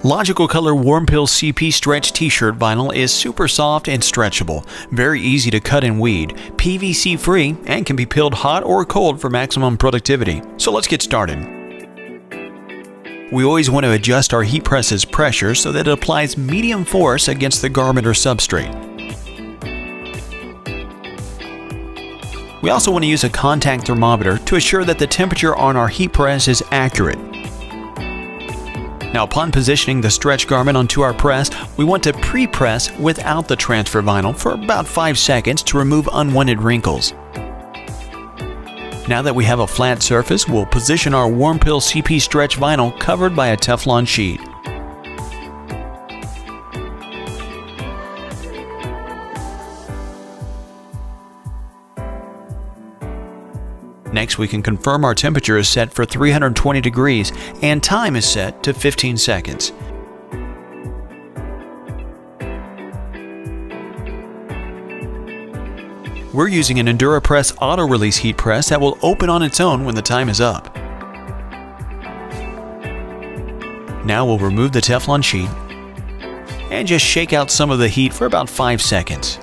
Logical Color WarmPEEL CP Stretch T-shirt vinyl is super soft and stretchable, very easy to cut and weed, PVC free, and can be peeled hot or cold for maximum productivity. So let's get started. We always want to adjust our heat press's pressure so that it applies medium force against the garment or substrate. We also want to use a contact thermometer to assure that the temperature on our heat press is accurate. Now, upon positioning the stretch garment onto our press, we want to pre-press without the transfer vinyl for about 5 seconds to remove unwanted wrinkles. Now that we have a flat surface, we'll position our WarmPEEL CP stretch vinyl covered by a Teflon sheet. Next, we can confirm our temperature is set for 320 degrees and time is set to 15 seconds. We're using an EnduraPress auto-release heat press that will open on its own when the time is up. Now we'll remove the Teflon sheet and just shake out some of the heat for about 5 seconds.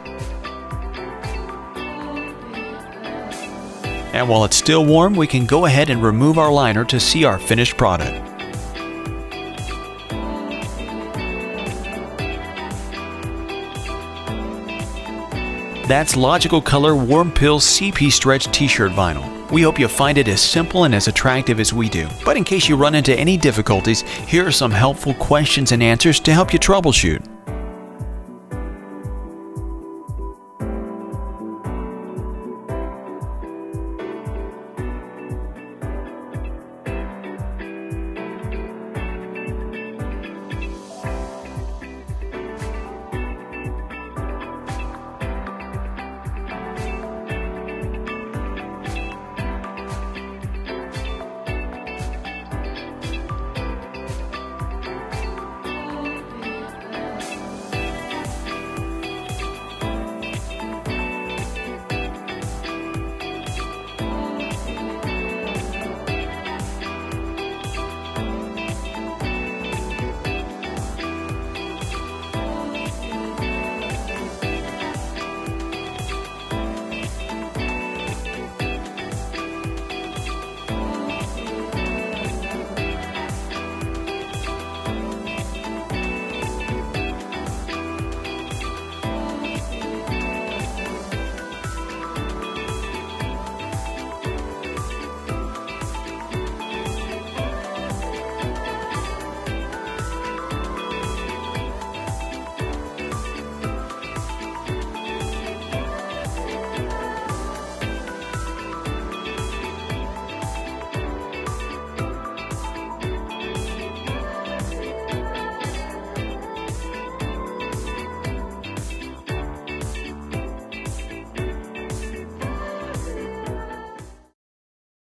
And while it's still warm, we can go ahead and remove our liner to see our finished product. That's Logical Color WarmPEEL CP Stretch T-shirt vinyl. We hope you find it as simple and as attractive as we do. But in case you run into any difficulties, here are some helpful questions and answers to help you troubleshoot.